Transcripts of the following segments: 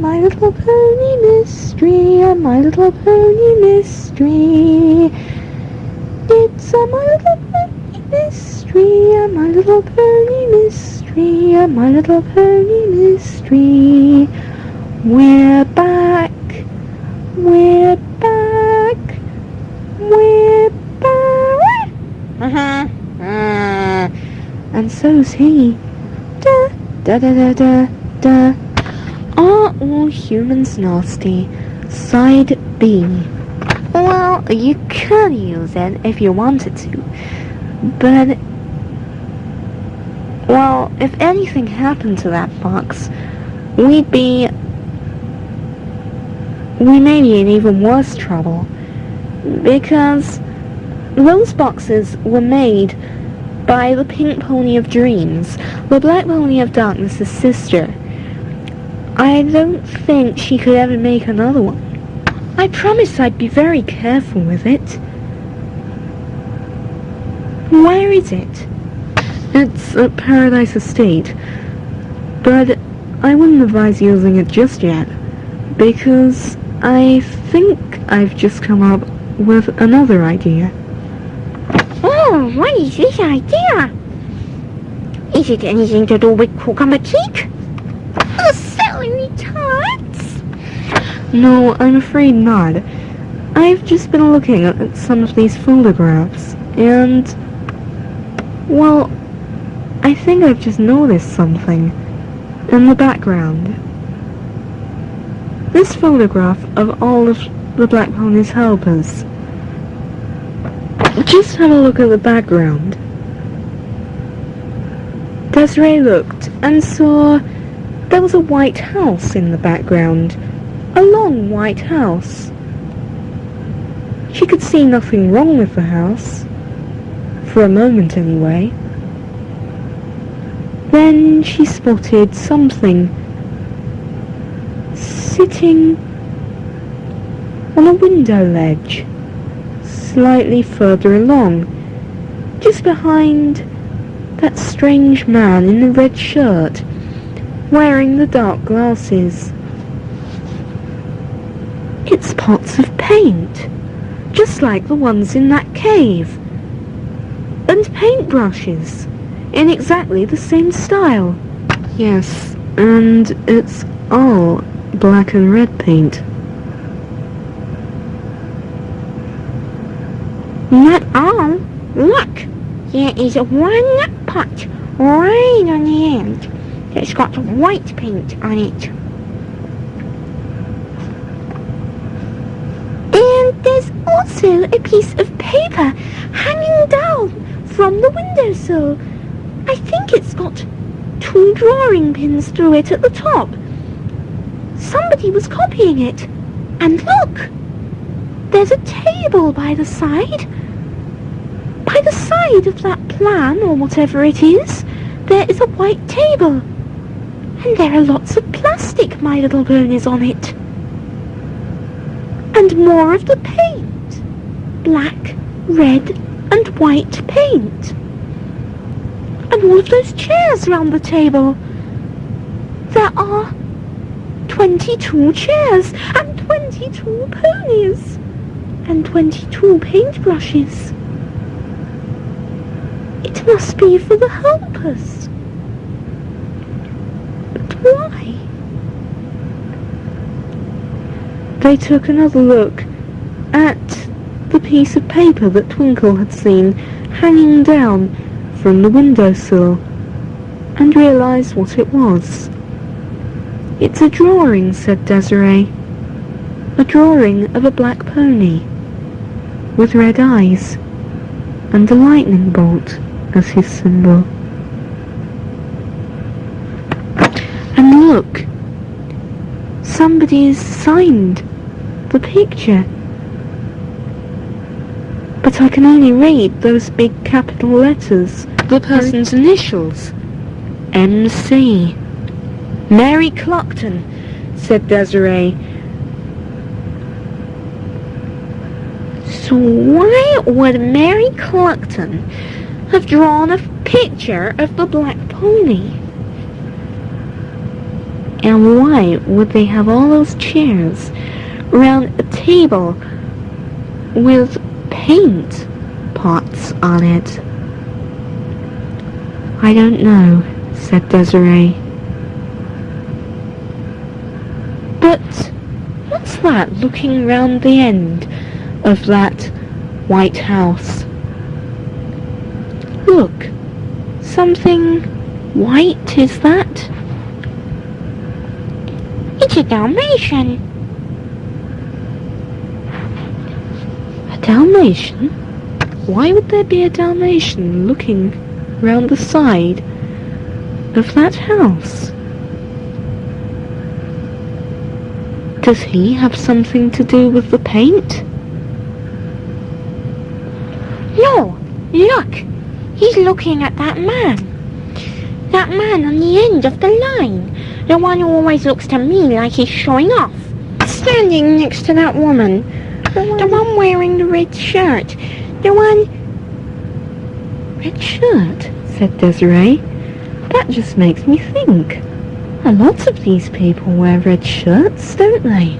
My Little Pony mystery, a My Little Pony mystery. It's a My Little Pony mystery, a My Little Pony mystery, a My Little Pony mystery. We're back, we're back, we're back. And so's he. Da, da, da, da, da, da. Are all humans nasty? Side B. Well, you could use it if you wanted to, but, well, if anything happened to that box, we may be in even worse trouble, because those boxes were made by the Pink Pony of Dreams, the Black Pony of Darkness's sister. I don't think she could ever make another one. I promised I'd be very careful with it. Where is it? It's at Paradise Estate, but I wouldn't advise using it just yet, because I think I've just come up with another idea. Oh, what is this idea? Is it anything to do with cucumber cake? Or celery tarts? No, I'm afraid not. I've just been looking at some of these photographs, and, well, I think I've just noticed something in the background. This photograph of all of the Black Pony's helpers. Just have a look at the background. Desiree looked and saw there was a white house in the background. A long white house. She could see nothing wrong with the house. For a moment anyway. Then she spotted something sitting on a window ledge, slightly further along, just behind that strange man in the red shirt, wearing the dark glasses. It's pots of paint, just like the ones in that cave, and paintbrushes, in exactly the same style. Yes, and it's all black and red paint. Not all. Look, there is one pot right on the end that's got white paint on it. And there's also a piece of paper hanging down from the windowsill. I think it's got 2 drawing pins through it at the top. Somebody was copying it. And look! There's a table by the side. By the side of that plan, or whatever it is, there is a white table. And there are lots of plastic My Little Ponies on it. And more of the paint. Black, red, and white paint. And all of those chairs round the table. There are 22 chairs, and 22 ponies, and 22 paintbrushes. It must be for the helpers. But why? They took another look at the piece of paper that Twinkle had seen hanging down from the windowsill, and realised what it was. It's a drawing, said Desiree. A drawing of a black pony, with red eyes, and a lightning bolt as his symbol. And look, somebody's signed the picture. But I can only read those big capital letters, the person's initials. MC. Mary Clockton, said Desiree. So why would Mary Clockton have drawn a picture of the black pony? And why would they have all those chairs around a table with paint pots on it? I don't know, said Desiree. But what's that looking round the end of that white house? Look, something white, is that? It's a Dalmatian. A Dalmatian? Why would there be a Dalmatian looking round the side of that house? Does he have something to do with the paint? No, look! He's looking at that man. That man on the end of the line. The one who always looks to me like he's showing off. Standing next to that woman. The one wearing the red shirt. The one... Red shirt, said Desiree. That just makes me think. A lot of these people wear red shirts, don't they?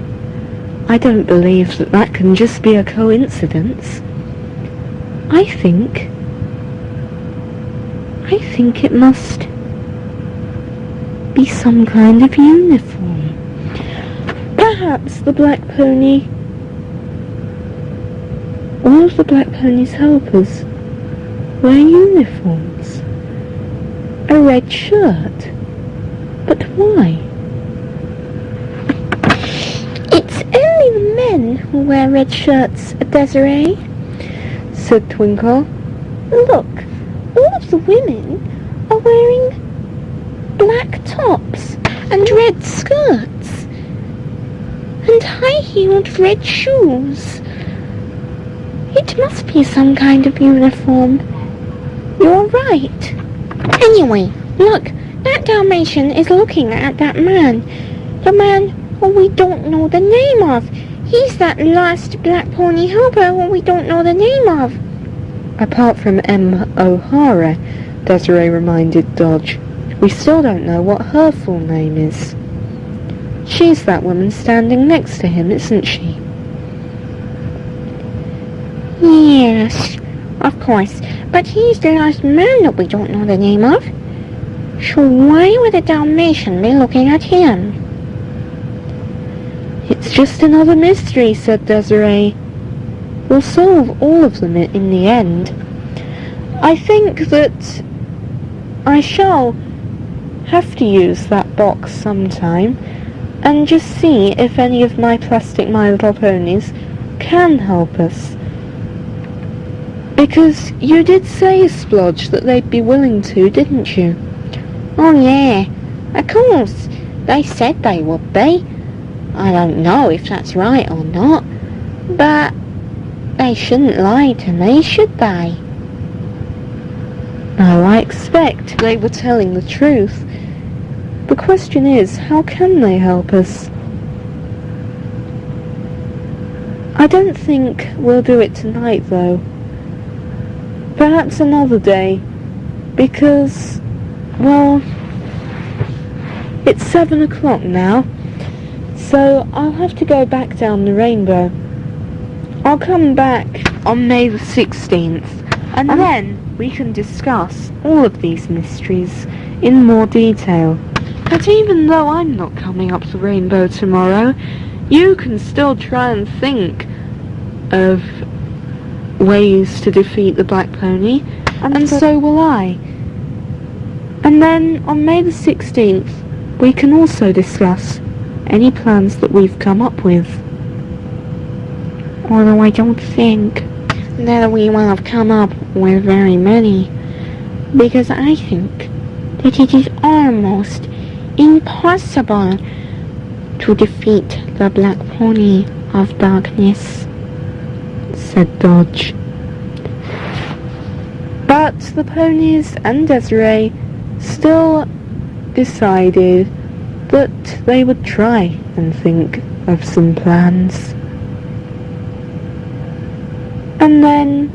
I don't believe that can just be a coincidence. I think it must be some kind of uniform. Perhaps the Black Pony, all of the Black Pony's helpers, wear uniforms. A red shirt. But why? It's only the men who wear red shirts, Desiree, said Twinkle. Look, all of the women are wearing black tops and red skirts and high-heeled red shoes. It must be some kind of uniform. You're right. Anyway, look, that Dalmatian is looking at that man. The man who we don't know the name of. He's that last Black Pony helper who we don't know the name of. Apart from M. O'Hara, Desiree reminded Dodge, we still don't know what her full name is. She's that woman standing next to him, isn't she? Yes, of course. But he's the last man that we don't know the name of. So why would a Dalmatian be looking at him? It's just another mystery, said Desiree. We'll solve all of them in the end. I think that I shall have to use that box sometime and just see if any of my plastic My Little Ponies can help us. Because you did say, Splodge, that they'd be willing to, didn't you? Oh yeah, of course. They said they would be. I don't know if that's right or not, but they shouldn't lie to me, should they? No, I expect they were telling the truth. The question is, how can they help us? I don't think we'll do it tonight, though. Perhaps another day, because, well, it's 7 o'clock now, so I'll have to go back down the rainbow. I'll come back on May the 16th, and then we can discuss all of these mysteries in more detail. But even though I'm not coming up the rainbow tomorrow, you can still try and think of ways to defeat the Black Pony, and so will I. And then on May the 16th, we can also discuss any plans that we've come up with. Although I don't think that we will have come up with very many, because I think that it is almost impossible to defeat the Black Pony of Darkness, said Dodge. But the ponies and Desiree still decided that they would try and think of some plans. And then,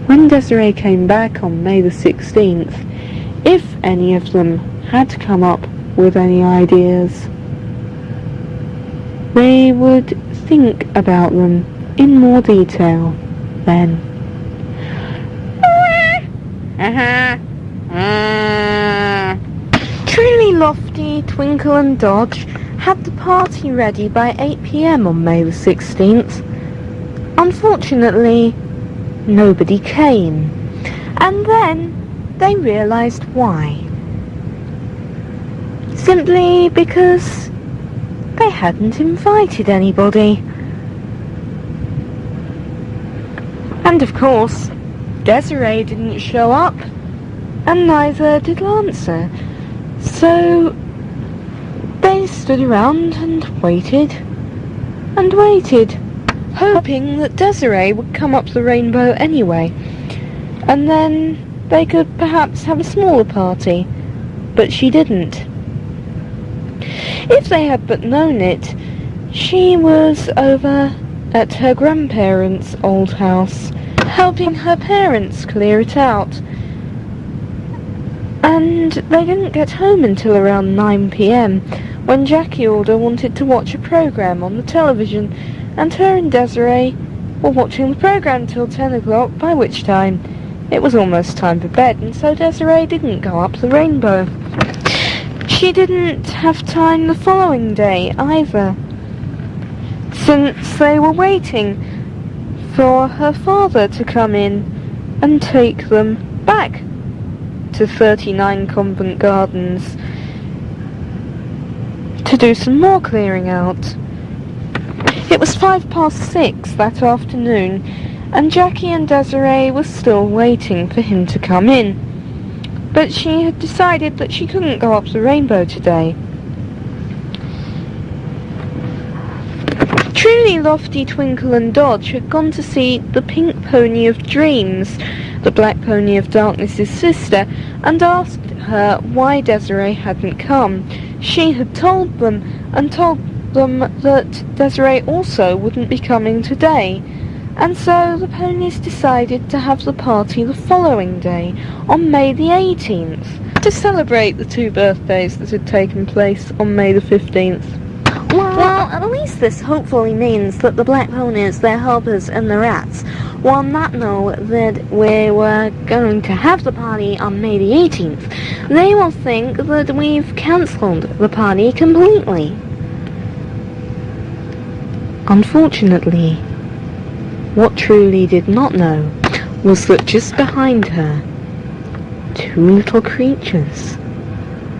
when Desiree came back on May the 16th, if any of them had come up with any ideas. They would think about them in more detail then. Truly Lofty, Twinkle and Dodge had the party ready by 8 p.m. on May the 16th. Unfortunately, nobody came. And then they realised why. Simply because they hadn't invited anybody. And of course, Desiree didn't show up, and neither did Lancer. So they stood around and waited, hoping that Desiree would come up the rainbow anyway, and then they could perhaps have a smaller party. But she didn't. If they had but known it, she was over at her grandparents' old house, helping her parents clear it out. And they didn't get home until around 9 p.m, when Jackie Alder wanted to watch a programme on the television, and her and Desiree were watching the programme till 10 o'clock, by which time it was almost time for bed, and so Desiree didn't go up the rainbow. She didn't have time the following day either, since they were waiting for her father to come in and take them back to 39 Convent Gardens to do some more clearing out. It was 6:05 that afternoon, and Jackie and Desiree were still waiting for him to come in. But she had decided that she couldn't go up the rainbow today. Truly Lofty, Twinkle and Dodge had gone to see the Pink Pony of Dreams, the Black Pony of Darkness's sister, and asked her why Desiree hadn't come. She had told them that Desiree also wouldn't be coming today, and so the ponies decided to have the party the following day, on May the 18th, to celebrate the two birthdays that had taken place on May the 15th. Well, at least this hopefully means that the black ponies, their helpers, and the rats will not know that we were going to have the party on May the 18th. They will think that we've cancelled the party completely. Unfortunately, what Truly did not know was that just behind her, two little creatures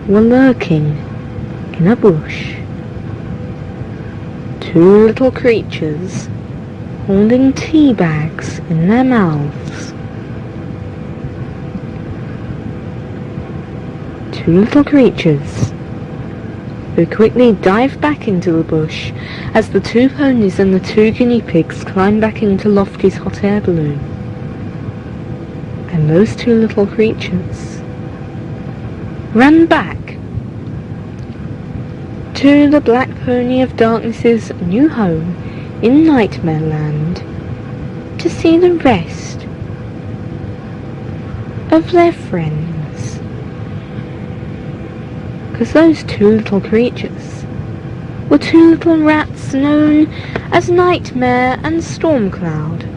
were lurking in a bush. Two little creatures holding tea bags in their mouths. Two little creatures who quickly dived back into the bush as the two ponies and the two guinea pigs climbed back into Lofty's hot air balloon. And those two little creatures ran back to the Black Pony of Darkness's new home in Nightmare Land to see the rest of their friends. Because those two little creatures were two little rats known as Nightmare and Stormcloud.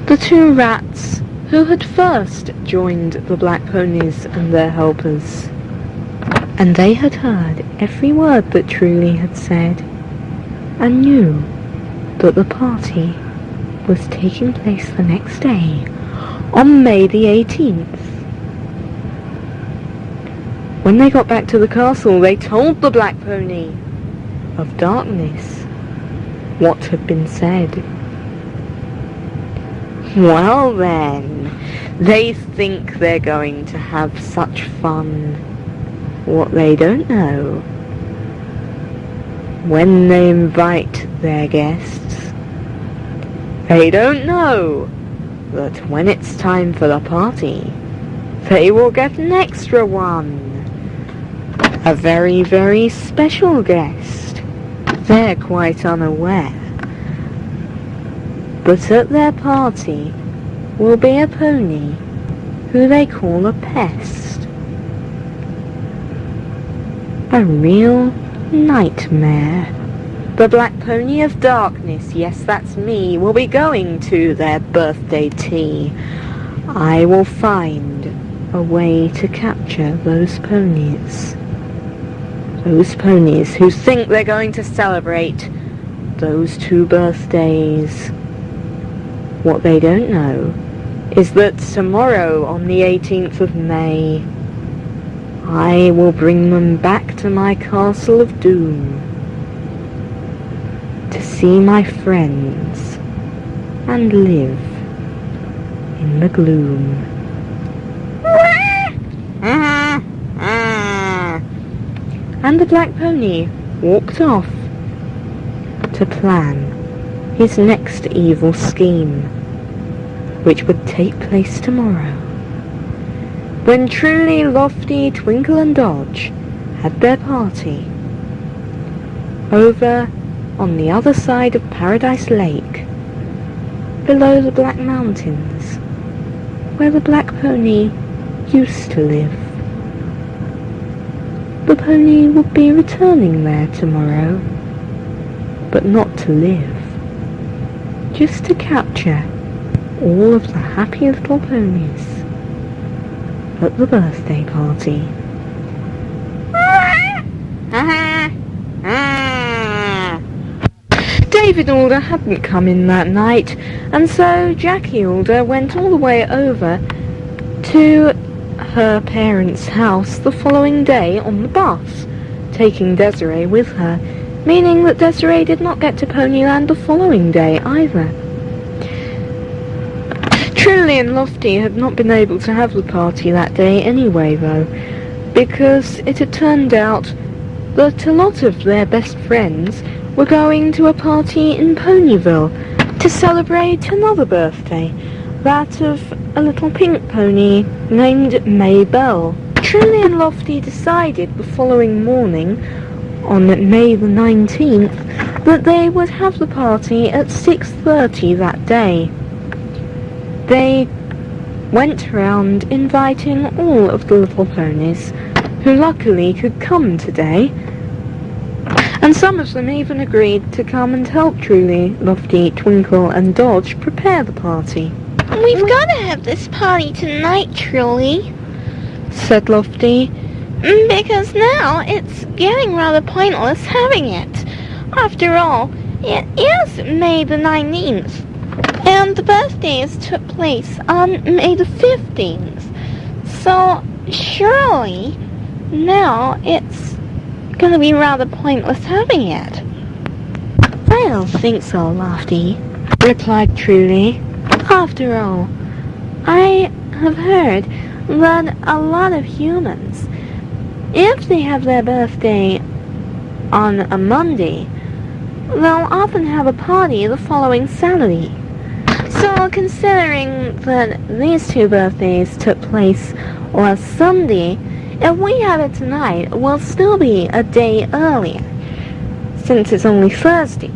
The two rats who had first joined the Black Ponies and their helpers. And they had heard every word that Truly had said, and knew that the party was taking place the next day, on May the 18th. When they got back to the castle, they told the Black Pony of Darkness what had been said. Well then, they think they're going to have such fun. What they don't know, when they invite their guests, they don't know that when it's time for the party, they will get an extra one. A very, very special guest. They're quite unaware. But at their party will be a pony who they call a pest. A real nightmare. The Black Pony of Darkness, yes, that's me, will be going to their birthday tea. I will find a way to capture those ponies. Those ponies who think they're going to celebrate those 2 birthdays. What they don't know is that tomorrow, on the 18th of May, I will bring them back to my castle of doom to see my friends and live in the gloom. And the Black Pony walked off to plan his next evil scheme, which would take place tomorrow, when Truly, Lofty, Twinkle and Dodge had their party over on the other side of Paradise Lake, below the Black Mountains, where the Black Pony used to live. The pony would be returning there tomorrow, but not to live, just to capture all of the happy little ponies at the birthday party. David Alder hadn't come in that night, and so Jackie Alder went all the way over to her parents' house the following day on the bus, taking Desiree with her, meaning that Desiree did not get to Ponyland the following day either. Truly and Lofty had not been able to have the party that day anyway, though, because it had turned out that a lot of their best friends were going to a party in Ponyville to celebrate another birthday, that of a little pink pony named May Bell. Truly and Lofty decided the following morning, on May the 19th, that they would have the party at 6:30 that day. They went around inviting all of the little ponies, who luckily could come today, and some of them even agreed to come and help Truly, Lofty, Twinkle and Dodge prepare the party. We've got to have this party tonight, Truly, said Lofty, because now it's getting rather pointless having it. After all, it is May the 19th, and the birthdays took place on May the 15th. So, surely, now it's going to be rather pointless having it. I don't think so, Lofty, replied Truly. After all, I have heard that a lot of humans, if they have their birthday on a Monday, they'll often have a party the following Saturday. So considering that these 2 birthdays took place on Sunday, if we have it tonight, we'll still be a day earlier, since it's only Thursday.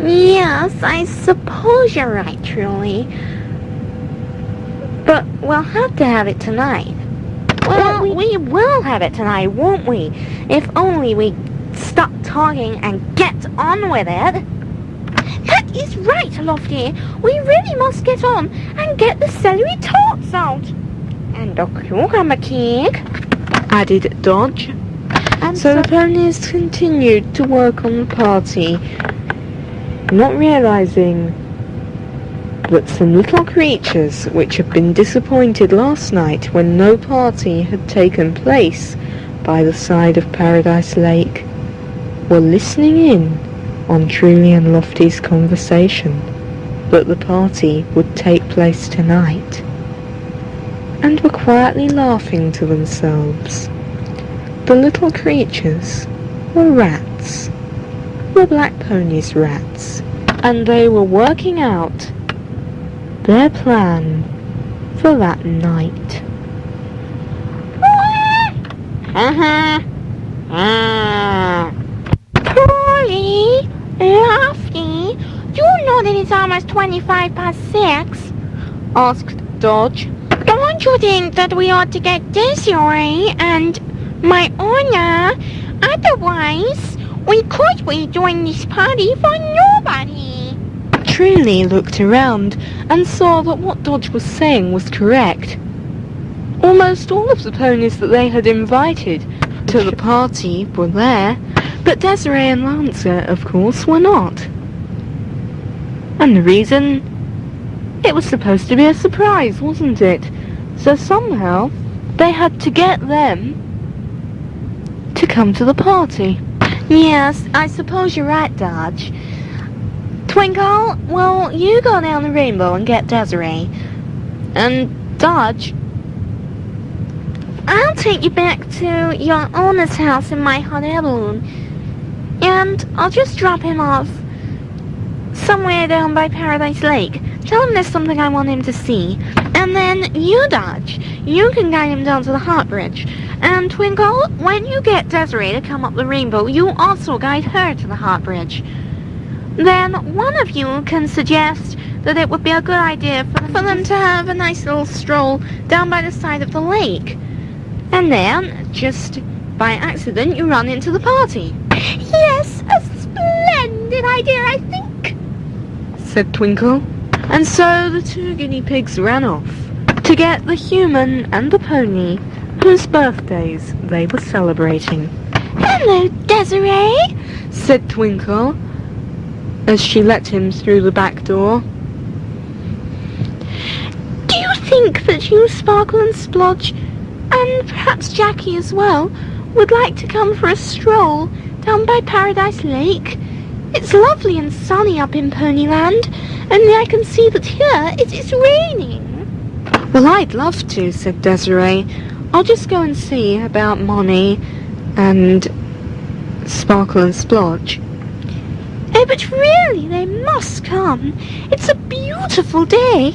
Yes, I suppose you're right, Truly. But we'll have to have it tonight. Well, we will have it tonight, won't we? If only we stop talking and get on with it. That is right, Lofty. We really must get on and get the celery tarts out. And the cucumber cake, added Dodge. And so the ponies continued to work on the party, not realizing that some little creatures which had been disappointed last night when no party had taken place by the side of Paradise Lake were listening in on Truly and Lofty's conversation that the party would take place tonight, and were quietly laughing to themselves. The little creatures were rats, the Black Pony's rats, and they were working out their plan for that night. Polly, Lofty, do you know that it's almost 25 past 6? Asked Dodge. Don't you think that we ought to get Desiree and my Anna? Otherwise, we could be doing this party for nobody. Truly looked around and saw that what Dodge was saying was correct. Almost all of the ponies that they had invited to the party were there, but Desiree and Lancer, of course, were not. And the reason? It was supposed to be a surprise, wasn't it? So somehow they had to get them to come to the party. Yes, I suppose you're right, Dodge. Twinkle, well, you go down the rainbow and get Desiree. And Dodge, I'll take you back to your owner's house in my hot air balloon. And I'll just drop him off somewhere down by Paradise Lake. Tell him there's something I want him to see. And then you, Dodge, you can guide him down to the Heart Bridge. And Twinkle, when you get Desiree to come up the rainbow, you also guide her to the Heart Bridge. Then one of you can suggest that it would be a good idea for them to have a nice little stroll down by the side of the lake. And then, just by accident, you run into the party. Yes, a splendid idea, I think, said Twinkle. And so the two guinea pigs ran off to get the human and the pony whose birthdays they were celebrating. Hello, Desiree, said Twinkle as she let him through the back door. Do you think that you, Sparkle and Splodge, and perhaps Jackie as well, would like to come for a stroll down by Paradise Lake? It's lovely and sunny up in Ponyland, and I can see that here it is raining. Well, I'd love to, said Desiree. I'll just go and see about Monty and Sparkle and Splodge. Oh, but really, they must come. It's a beautiful day.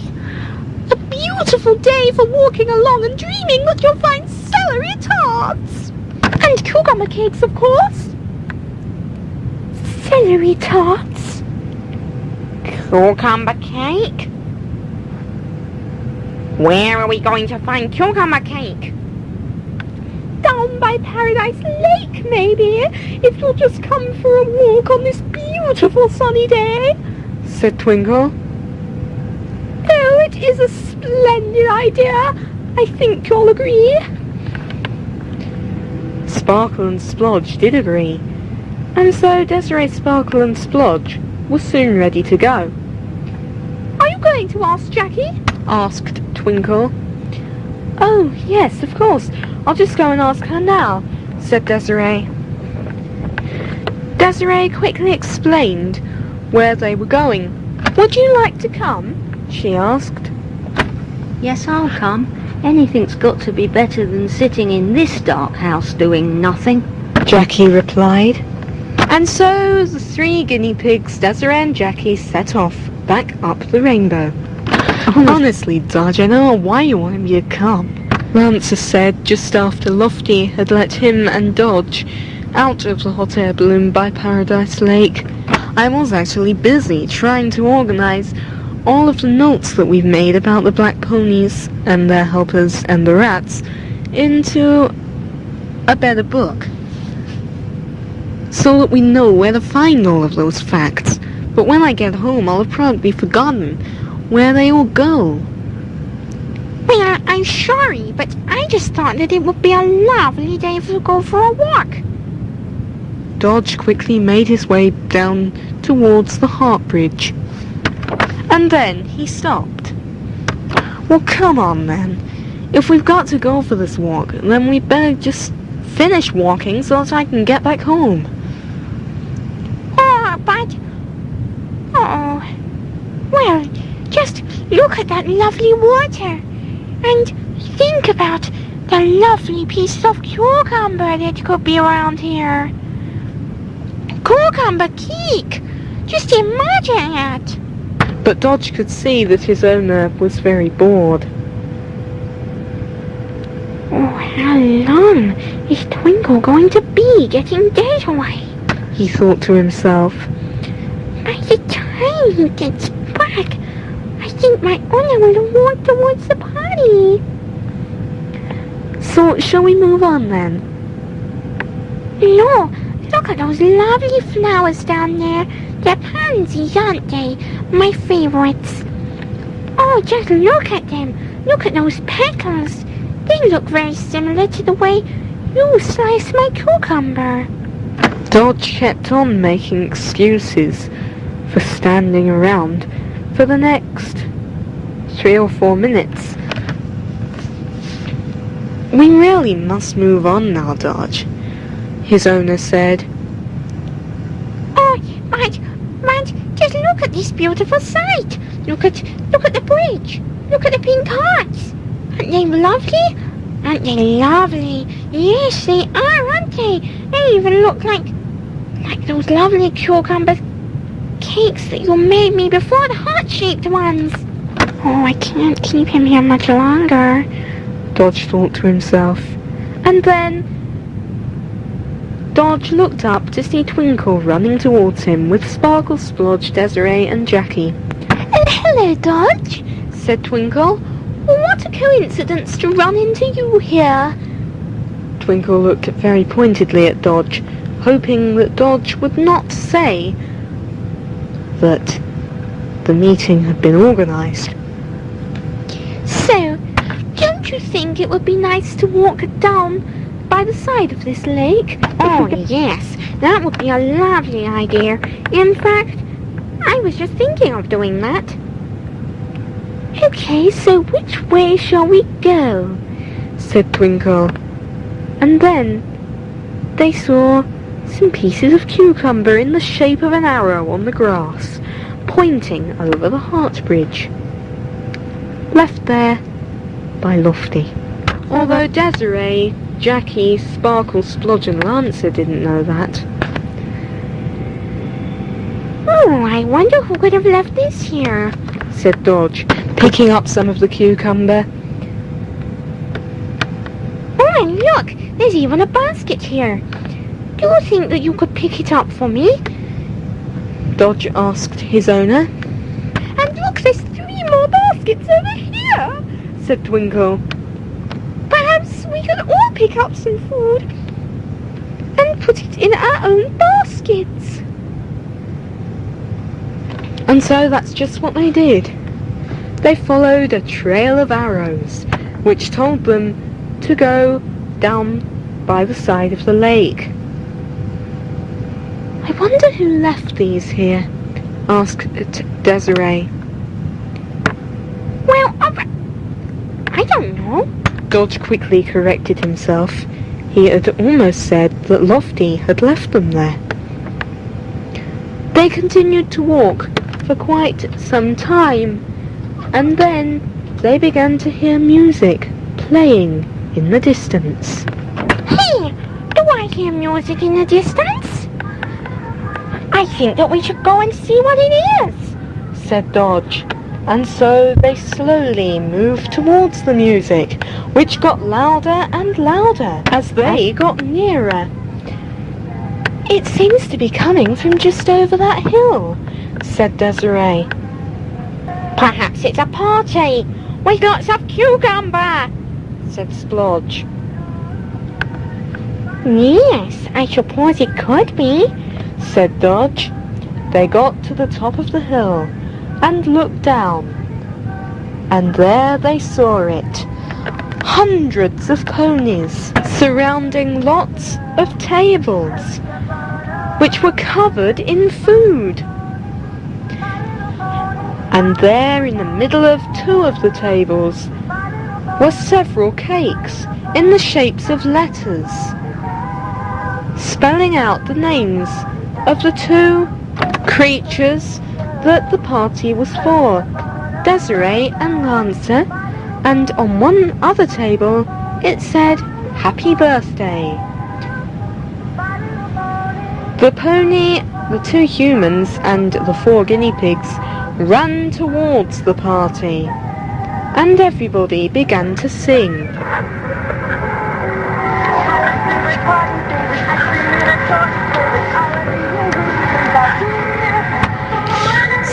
A beautiful day for walking along and dreaming that you'll find celery tarts. And cucumber cakes, of course. Celery tarts? Cucumber cake? Where are we going to find cucumber cake? Down by Paradise Lake, maybe, if you'll just come for a walk on this beautiful sunny day, said Twinkle. Oh, it is a splendid idea. I think you'll agree. Sparkle and Splodge did agree, and so Desiree, Sparkle and Splodge were soon ready to go. Are you going to ask Jackie? Asked Twinkle. Oh, yes, of course. I'll just go and ask her now, said Desiree. Desiree quickly explained where they were going. Would you like to come? She asked. Yes, I'll come. Anything's got to be better than sitting in this dark house doing nothing, Jackie replied. And so the three guinea pigs, Desiree and Jackie, set off back up the rainbow. Honestly, Dodge, I don't know why you wanted me to come, Lancer said just after Lofty had let him and Dodge out of the hot air balloon by Paradise Lake. I was actually busy trying to organize all of the notes that we've made about the black ponies and their helpers and the rats into a better book, so that we know where to find all of those facts. But when I get home, I'll have probably forgotten where they all go. Well, I'm sorry, but I just thought that it would be a lovely day to go for a walk. Dodge quickly made his way down towards the Heart Bridge. And then he stopped. Well, come on then. If we've got to go for this walk, then we better just finish walking so that I can get back home. Oh, but... Oh... Well, just look at that lovely water. And think about the lovely pieces of cucumber that could be around here. Cucumber cake! Just imagine it! But Dodge could see that his owner was very bored. Oh, how long is Twinkle going to be getting Desiree? He thought to himself. By the time he gets back, I think my owner will walk towards the party. So, shall we move on then? No, look at those lovely flowers down there. They're pansies, aren't they? My favourites. Oh, just look at them. Look at those petals. They look very similar to the way you slice my cucumber. Dodge kept on making excuses for standing around for the next 3 or 4 minutes. We really must move on now, Dodge, his owner said. Oh, but just look at this beautiful sight. Look at the bridge. Look at the pink hearts. Aren't they lovely? Aren't they lovely? Yes, they are, aren't they? They even look like those lovely cucumber cakes that you made me before, the heart-shaped ones. Oh, I can't keep him here much longer, Dodge thought to himself. And then Dodge looked up to see Twinkle running towards him with Sparkle, Splodge, Desiree and Jackie. Hello, Dodge, Said Twinkle. what a coincidence to run into you here. Twinkle looked very pointedly at Dodge, hoping that Dodge would not say that the meeting had been organised. So, don't you think it would be nice to walk down by the side of this lake? Oh, yes, that would be a lovely idea. In fact, I was just thinking of doing that. Okay, so which way shall we go? Said Twinkle. And then they saw some pieces of cucumber in the shape of an arrow on the grass, pointing over the Heart Bridge, left there by Lofty. Although Desiree, Jackie, Sparkle, Splodge and Lancer didn't know that. Oh, I wonder who could have left this here. Said Dodge, picking up some of the cucumber. Oh, and look, there's even a basket here. Do you think that you could pick it up for me? Dodge asked his owner. And look, there's 3 more baskets over here. Said Twinkle. Perhaps we could all pick up some food and put it in our own baskets. And so that's just what they did. They followed a trail of arrows, which told them to go down by the side of the lake. I wonder who left these here, asked Desiree. Well, I don't know. Dodge quickly corrected himself. He had almost said that Lofty had left them there. They continued to walk for quite some time, and then they began to hear music playing in the distance. Hey, do I hear music in the distance? I think that we should go and see what it is, said Dodge. And so they slowly moved towards the music, which got louder and louder as they got nearer. It seems to be coming from just over that hill, said Desiree. Perhaps it's a party with lots of cucumber, said Splodge. Yes, I suppose it could be, said Dodge. They got to the top of the hill and looked down, and there they saw it. Hundreds of ponies surrounding lots of tables, which were covered in food. And there in the middle of 2 of the tables were several cakes in the shapes of letters, spelling out the names of the 2 creatures that the party was for, Desiree and Lancer, and on one other table it said, Happy Birthday. The pony, the 2 humans and the 4 guinea pigs ran towards the party, and everybody began to sing.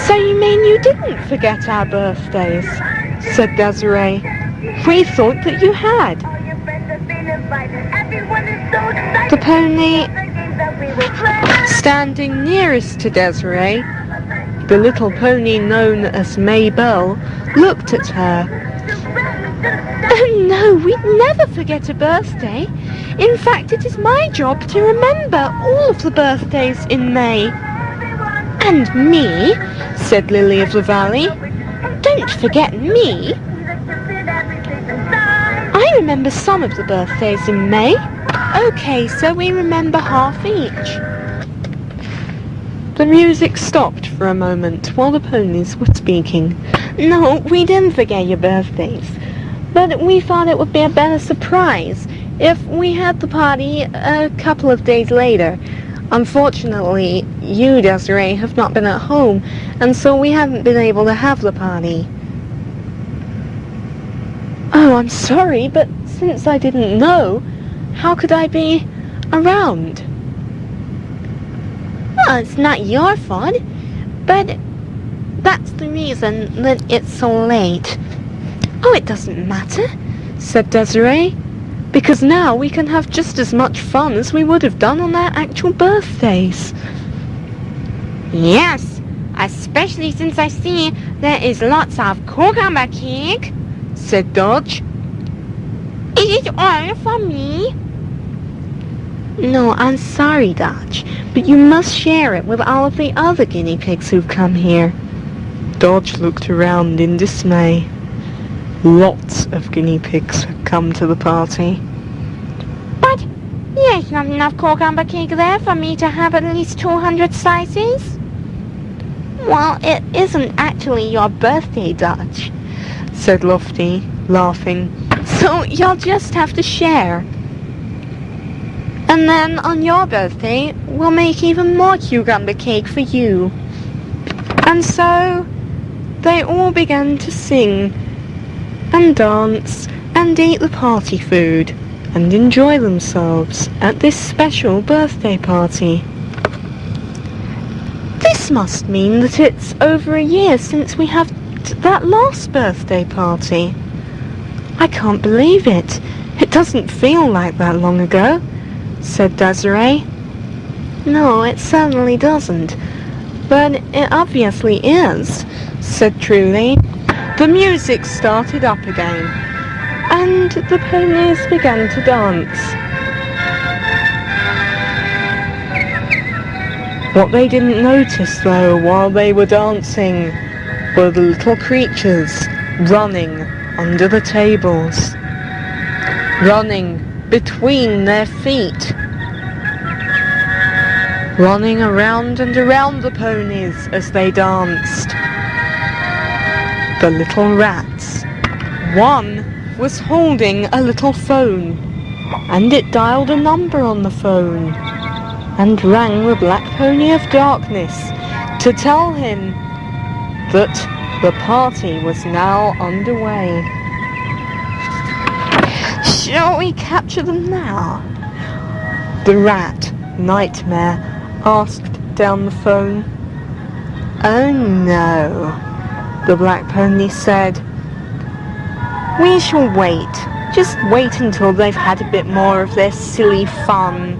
So you mean you didn't forget our birthdays? Said Desiree. We thought that you had. The pony standing nearest to Desiree, the little pony known as Maybelle, looked at her. Oh no, we'd never forget a birthday. In fact, it is my job to remember all of the birthdays in May. And me, said Lily of the Valley. Don't forget me. I remember some of the birthdays in May. Okay, so we remember half each. The music stopped for a moment while the ponies were speaking. No, we didn't forget your birthdays. But we thought it would be a better surprise if we had the party a couple of days later. Unfortunately, you, Desiree, have not been at home, and so we haven't been able to have the party. Oh, I'm sorry, but since I didn't know, how could I be around? Well, it's not your fault, but that's the reason that it's so late. Oh, it doesn't matter, said Desiree, because now we can have just as much fun as we would have done on our actual birthdays. Yes, especially since I see there is lots of cucumber cake, said Dodge. Is it all for me? No, I'm sorry, Dodge, but you must share it with all of the other guinea pigs who've come here. Dodge looked around in dismay. Lots of guinea pigs had come to the party. But there's not enough cucumber cake there for me to have at least 200 slices. Well, it isn't actually your birthday, Dodge, said Lofty, laughing. So you'll just have to share. And then on your birthday, we'll make even more cucumber cake for you. And so they all began to sing and dance and eat the party food and enjoy themselves at this special birthday party. This must mean that it's over a year since we had that last birthday party. I can't believe it. It doesn't feel like that long ago, said Desiree. No, it certainly doesn't. But it obviously is, said Truly. The music started up again, and the ponies began to dance. What they didn't notice, though, while they were dancing, were the little creatures running under the tables, running between their feet, running around and around the ponies as they danced. The little rats. One was holding a little phone, and it dialed a number on the phone, and rang the Black Pony of Darkness to tell him that the party was now underway. Shall we capture them now? The rat, Nightmare, asked down the phone. Oh no, the Black Pony said. We shall wait. Just wait until they've had a bit more of their silly fun,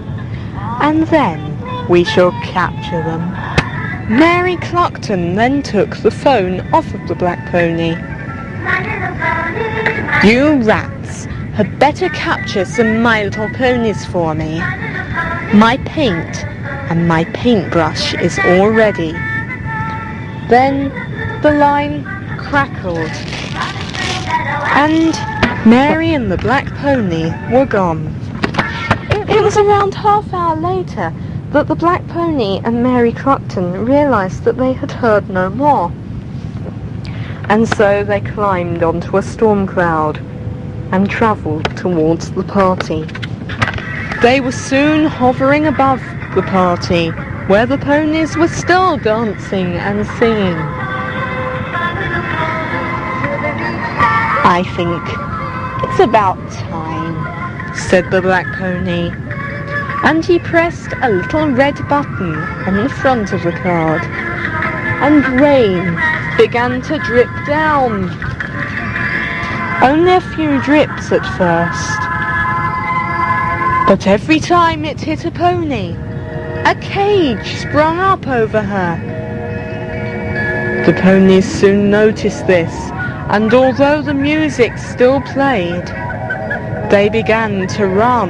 and then we shall capture them. Mary Cluckton then took the phone off of the Black Pony. You rats had better capture some My Little Ponies for me. My paint and my paintbrush is all ready. Then the line crackled, and Mary and the Black Pony were gone. It was around half-hour later that the Black Pony and Mary Cluckton realised that they had heard no more. And so they climbed onto a storm cloud and travelled towards the party. They were soon hovering above the party, where the ponies were still dancing and singing. I think it's about time, said the Black Pony, and he pressed a little red button on the front of the card, and rain began to drip down. Only a few drips at first, But every time it hit a pony, a cage sprung up over her. The ponies soon noticed this, and although the music still played, they began to run.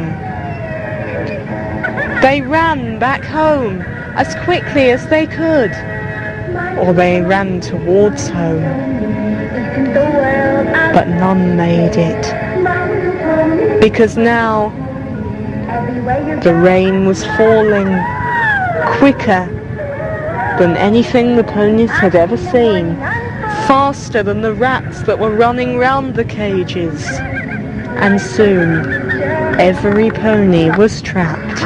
They ran back home as quickly as they could, or they ran towards home. But none made it, because now the rain was falling quicker than anything the ponies had ever seen, faster than the rats that were running round the cages, and soon every pony was trapped.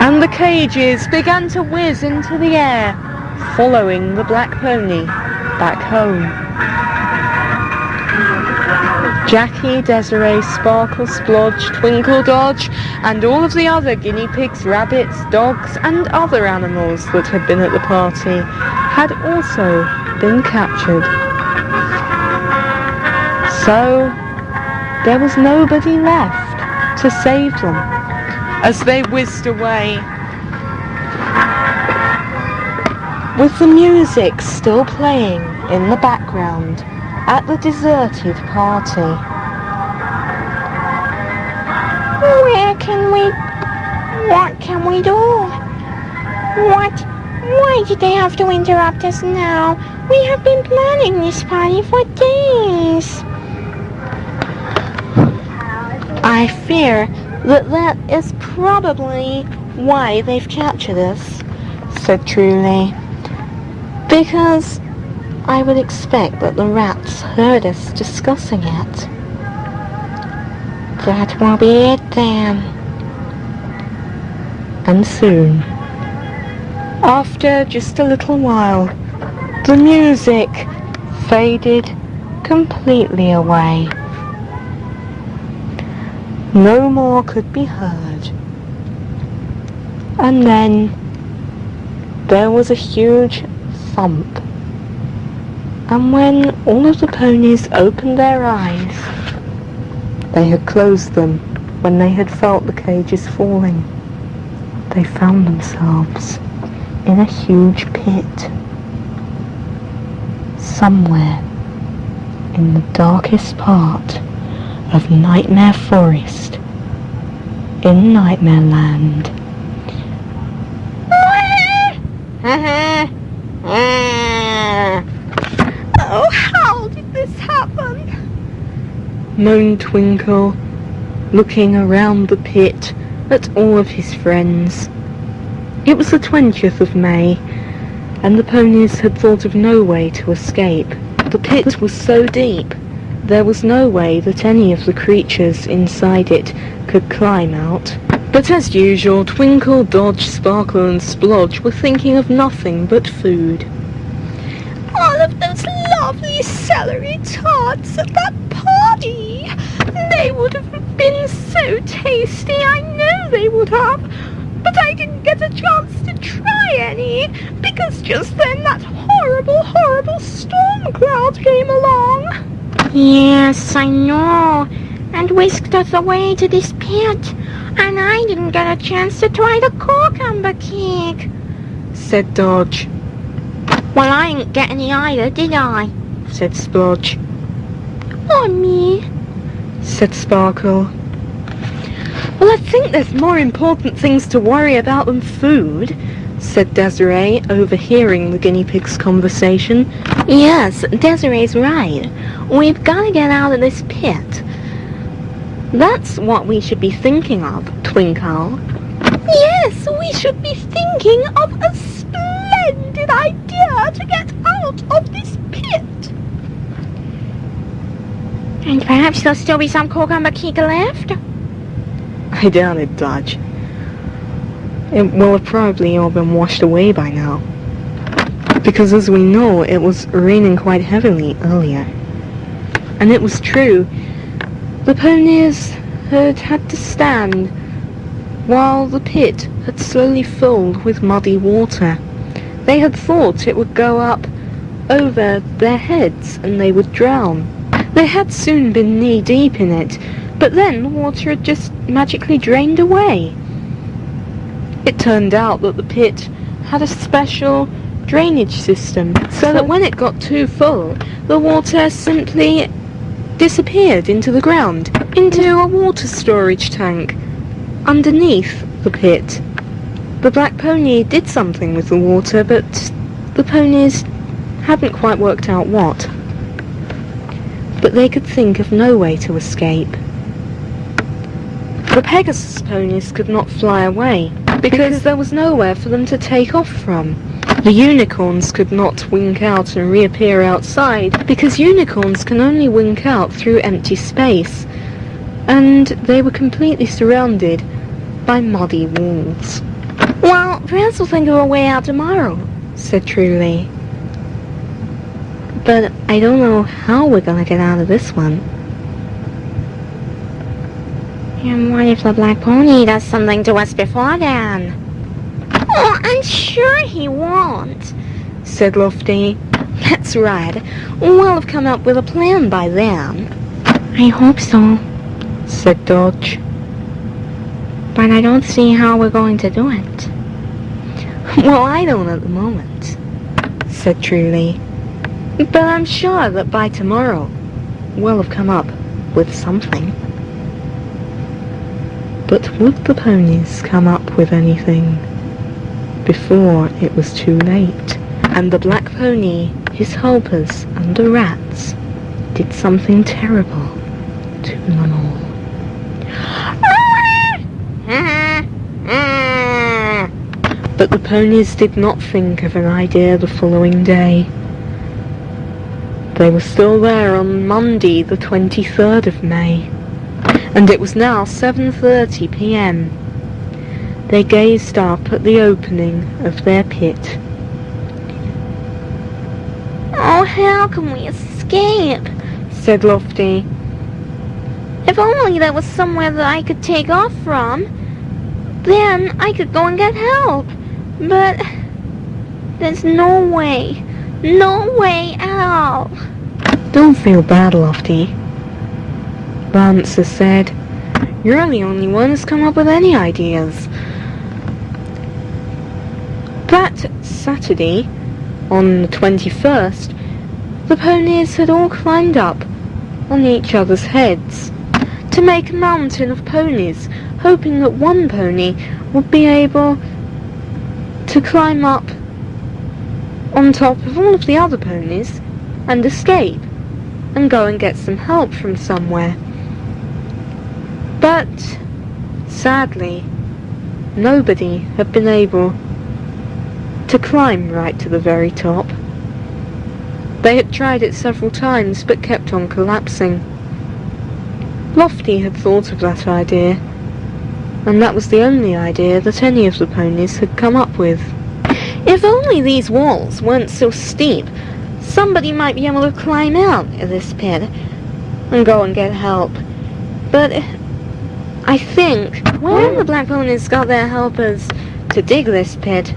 And the cages began to whiz into the air, following the black pony back home. Jackie, Desiree, Sparkle, Splodge, Twinkle, Dodge, and all of the other guinea pigs, rabbits, dogs, and other animals that had been at the party had also been captured. So there was nobody left to save them as they whizzed away, with the music still playing in the background at the deserted party. What can we do? Why did they have to interrupt us now? We have been planning this party for days. I fear that is probably why they've captured us, said Truly. Because I would expect that the rats heard us discussing it. That will be it then. And soon, after just a little while, the music faded completely away. No more could be heard. And then there was a huge thump. And when all of the ponies opened their eyes, they had closed them when they had felt the cages falling. They found themselves in a huge pit, somewhere in the darkest part of Nightmare Forest in Nightmare Land. Oh, how did this happen? Moaned Twinkle, looking around the pit at all of his friends. It was the 20th of May, and the ponies had thought of no way to escape. The pit was so deep, there was no way that any of the creatures inside it could climb out. But as usual, Twinkle, Dodge, Sparkle and Splodge were thinking of nothing but food. All of those lovely celery tarts at that party. They would have been so tasty, I know they would have. But I didn't get a chance to try any, because just then that horrible storm cloud came along. Yes, I know, and whisked us away to this pit, and I didn't get a chance to try the cucumber cake, said Dodge. Well, I didn't get any either, did I? Said Splodge. Or me, said Sparkle. Well, I think there's more important things to worry about than food, said Desiree, overhearing the guinea pig's conversation. Yes, Desiree's right. We've got to get out of this pit. That's what we should be thinking of, Twinkle. Yes, we should be thinking of a splendid idea to get out of this pit. And perhaps there'll still be some cucumber cake left? I doubt it, Dodge. It will have probably all been washed away by now. Because as we know, it was raining quite heavily earlier. And it was true. The ponies had had to stand while the pit had slowly filled with muddy water. They had thought it would go up over their heads and they would drown. They had soon been knee-deep in it, But then the water had just magically drained away. It turned out that the pit had a special drainage system, so that when it got too full, the water simply disappeared into the ground, into a water storage tank underneath the pit. The black pony did something with the water, but the ponies hadn't quite worked out what. But they could think of no way to escape. The Pegasus ponies could not fly away, because there was nowhere for them to take off from. The unicorns could not wink out and reappear outside, because unicorns can only wink out through empty space, and they were completely surrounded by muddy walls. Well, perhaps we'll think of a way out tomorrow, said Truly. but I don't know how we're gonna get out of this one. And what if the black pony does something to us before then? Oh, I'm sure he won't, said Lofty. That's right. We'll have come up with a plan by then. I hope so, said Dodge. But I don't see how we're going to do it. Well, I don't at the moment, said Truly. but I'm sure that by tomorrow we'll have come up with something. But would the ponies come up with anything before it was too late? And the black pony, his helpers, and the rats did something terrible to them all. But the ponies did not think of an idea the following day. They were still there on Monday, the 23rd of May, and it was now 7:30 p.m. They gazed up at the opening of their pit. Oh, how can we escape? Said Lofty. If only there was somewhere that I could take off from, then I could go and get help. But there's no way at all. Don't feel bad, Lofty, Lancer said. You're the only one who's come up with any ideas. That Saturday, on the 21st, the ponies had all climbed up on each other's heads to make a mountain of ponies, hoping that one pony would be able to climb up on top of all of the other ponies and escape and go and get some help from somewhere. But sadly, nobody had been able to climb right to the very top. They had tried it several times but kept on collapsing. Lofty had thought of that idea, and that was the only idea that any of the ponies had come up with. If only these walls weren't so steep, somebody might be able to climb out of this pit and go and get help. But I think when the black ponies got their helpers to dig this pit,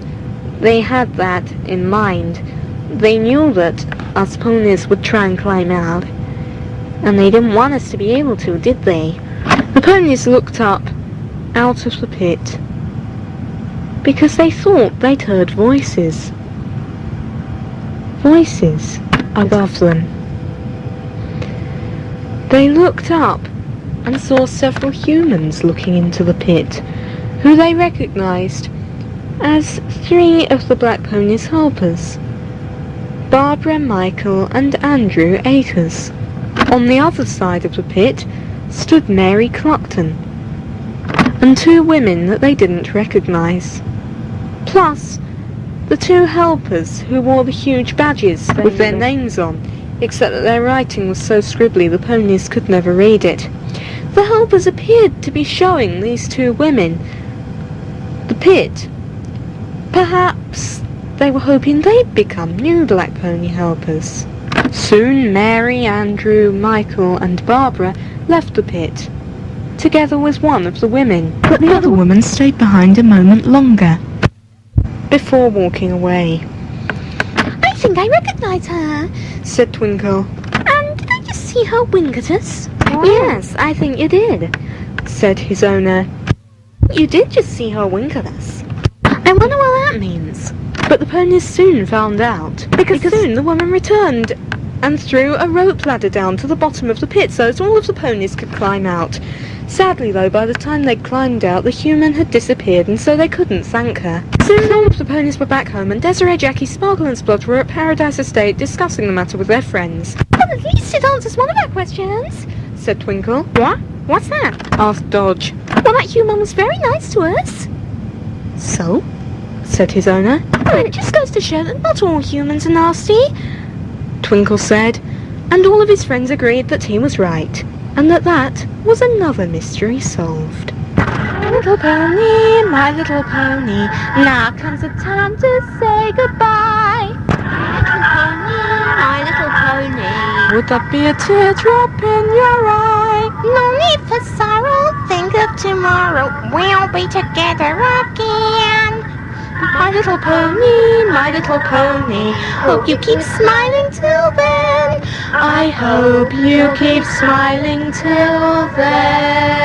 they had that in mind. They knew that us ponies would try and climb out, and they didn't want us to be able to, did they? The ponies looked up out of the pit because they thought they'd heard voices. Voices above them. They looked up and saw several humans looking into the pit, who they recognized as 3 of the black pony's helpers, Barbara, Michael, and Andrew Akers. On the other side of the pit stood Mary Cluckton, and 2 women that they didn't recognize, plus the 2 helpers who wore the huge badges with their names on, except that their writing was so scribbly the ponies could never read it. The helpers appeared to be showing these 2 women the pit. Perhaps they were hoping they'd become new black pony helpers. Soon Mary, Andrew, Michael, and Barbara left the pit, together with one of the women, but the other woman stayed behind a moment longer before walking away. I think I recognize her, Said Twinkle. and did I just see her wink at us? Yes, I think you did, said his owner. You did just see her wink at us. I wonder what that means. But the ponies soon found out, because soon the woman returned and threw a rope ladder down to the bottom of the pit so that all of the ponies could climb out. Sadly though, by the time they'd climbed out, the human had disappeared and so they couldn't thank her. Soon all of the ponies were back home and Desiree, Jackie, Sparkle and Splodge were at Paradise Estate discussing the matter with their friends. Well, at least it answers one of our questions, said Twinkle. What? What's that? Asked Dodge. Well, that human was very nice to us. So? Said his owner. Well, it just goes to show that not all humans are nasty, Twinkle said, and all of his friends agreed that he was right, and that was another mystery solved. My little pony, my little pony, now comes the time to say goodbye. My little pony. Would that be a teardrop in your eye? No need for sorrow, think of tomorrow, we'll be together again. My little pony, hope you keep smiling till then. I hope you keep smiling till then.